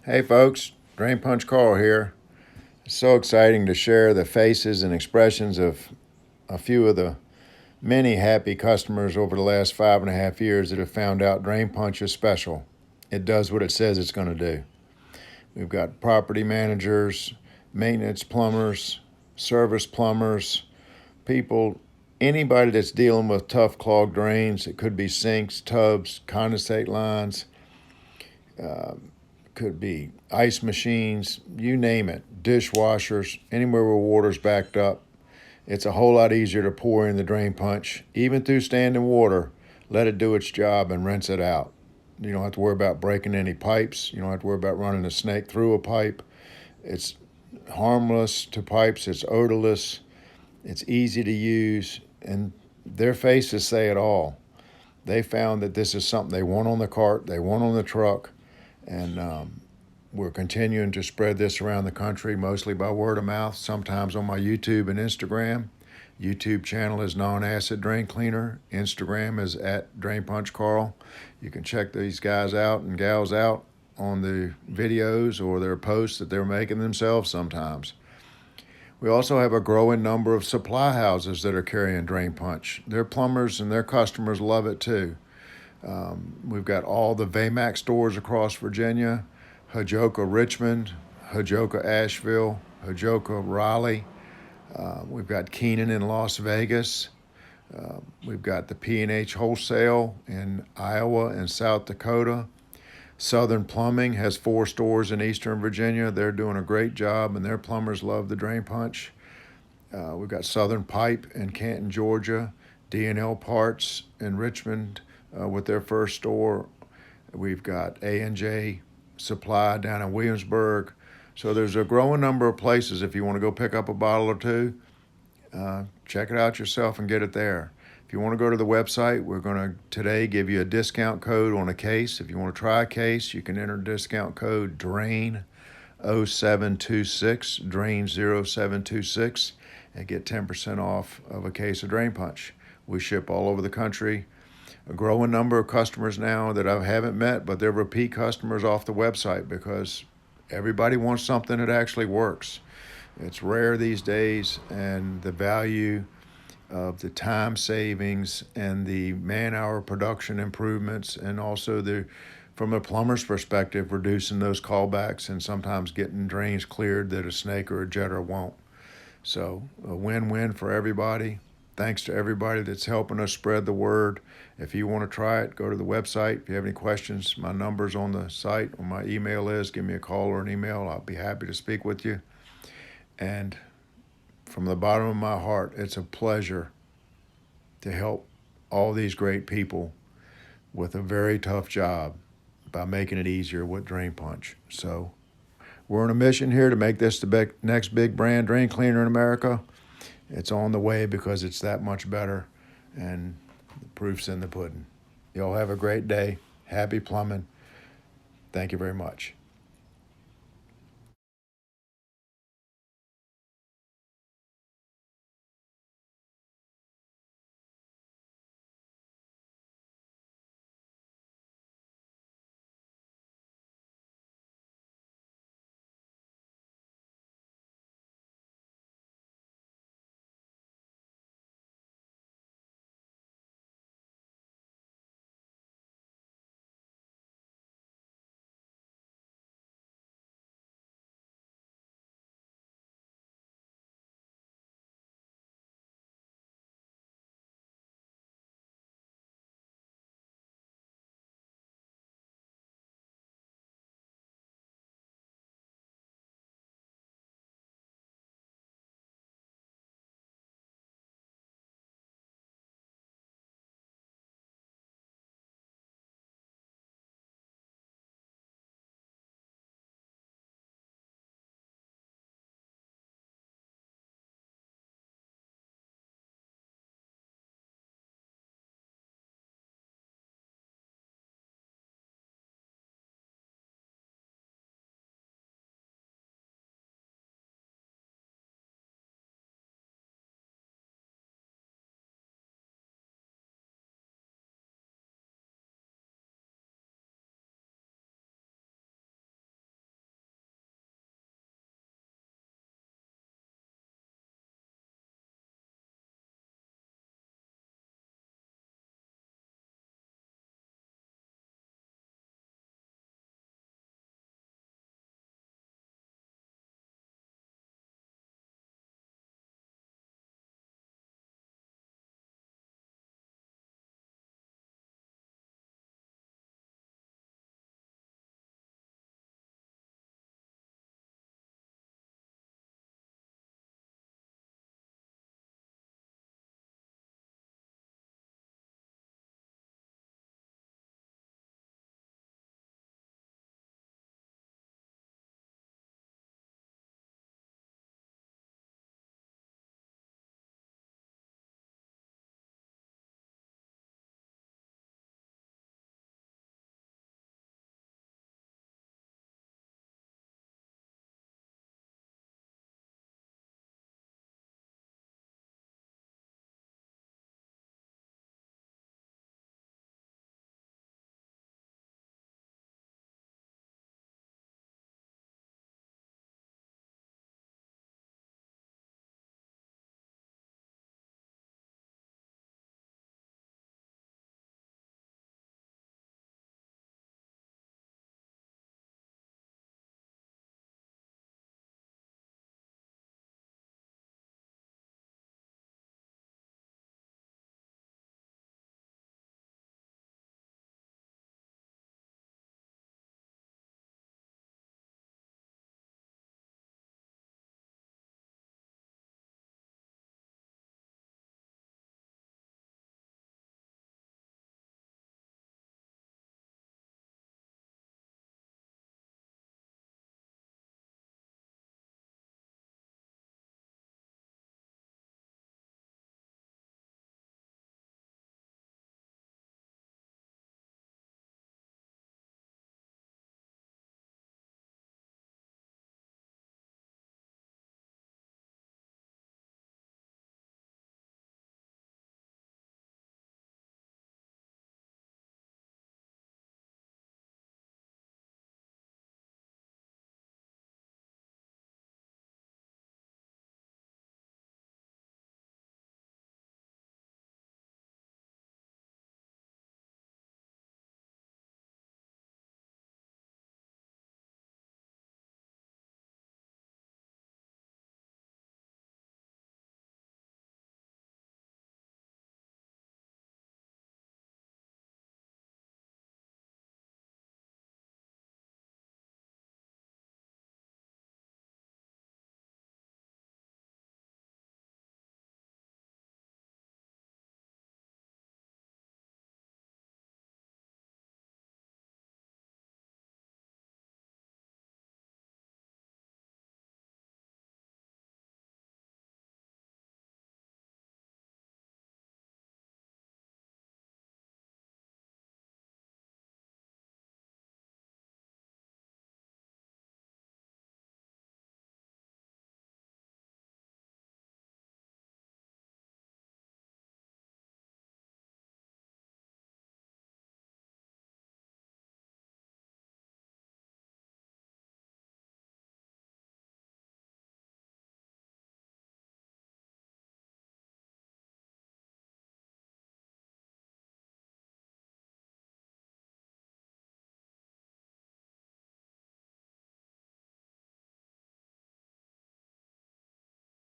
Hey folks, Drain Punch Carl here. It's so exciting to share the faces and expressions of a few of the many happy customers over the last 5.5 years that have found out Drain Punch is special. It does what it says it's going to do. We've got property managers, maintenance plumbers, service plumbers, people, anybody that's dealing with tough clogged drains. It could be sinks, tubs, condensate lines, could be ice machines, you name it, dishwashers, anywhere where water's backed up. It's a whole lot easier to pour in the drain punch, even through standing water. Let it do its job and rinse it out. You don't have to worry about breaking any pipes. You don't have to worry about running a snake through a pipe. It's harmless to pipes. It's odorless. It's easy to use. And their faces say it all. They found that this is something they want on the cart, they want on the truck, and we're continuing to spread this around the country, mostly by word of mouth, sometimes on my YouTube and Instagram. YouTube channel is NonAsset Drain Cleaner. Instagram is @DrainPunchCarl. You can check these guys out and gals out on the videos or their posts that they're making themselves sometimes. We also have a growing number of supply houses that are carrying Drain Punch. Their plumbers and their customers love it too. We've got all the Vamax stores across Virginia, Hajoka Richmond, Hajoka Asheville, Hajoka Raleigh. We've got Keenan in Las Vegas. We've got the P&H Wholesale in Iowa and South Dakota. Southern Plumbing has 4 stores in Eastern Virginia. They're doing a great job, and their plumbers love the Drain Punch. We've got Southern Pipe in Canton, Georgia. D&L Parts in Richmond with their first store. We've got A&J Supply down in Williamsburg. So there's a growing number of places. If you want to go pick up a bottle or two, check it out yourself and get it there. If you want to go to the website, we're going to today give you a discount code on a case. If you want to try a case, you can enter discount code DRAIN0726, DRAIN0726, and get 10% off of a case of Drain Punch. We ship all over the country. A growing number of customers now that I haven't met, but they're repeat customers off the website because everybody wants something that actually works. It's rare these days, and the value of the time savings and the man-hour production improvements, and also from a plumber's perspective, reducing those callbacks and sometimes getting drains cleared that a snake or a jetter won't. So a win-win for everybody. Thanks to everybody that's helping us spread the word. If you want to try it, go to the website. If you have any questions, my number's on the site, or my email is. Give me a call or an email. I'll be happy to speak with you. And from the bottom of my heart, it's a pleasure to help all these great people with a very tough job by making it easier with Drain Punch. So we're on a mission here to make this the next big brand drain cleaner in America. It's on the way because it's that much better, and the proof's in the pudding. Y'all have a great day. Happy plumbing. Thank you very much.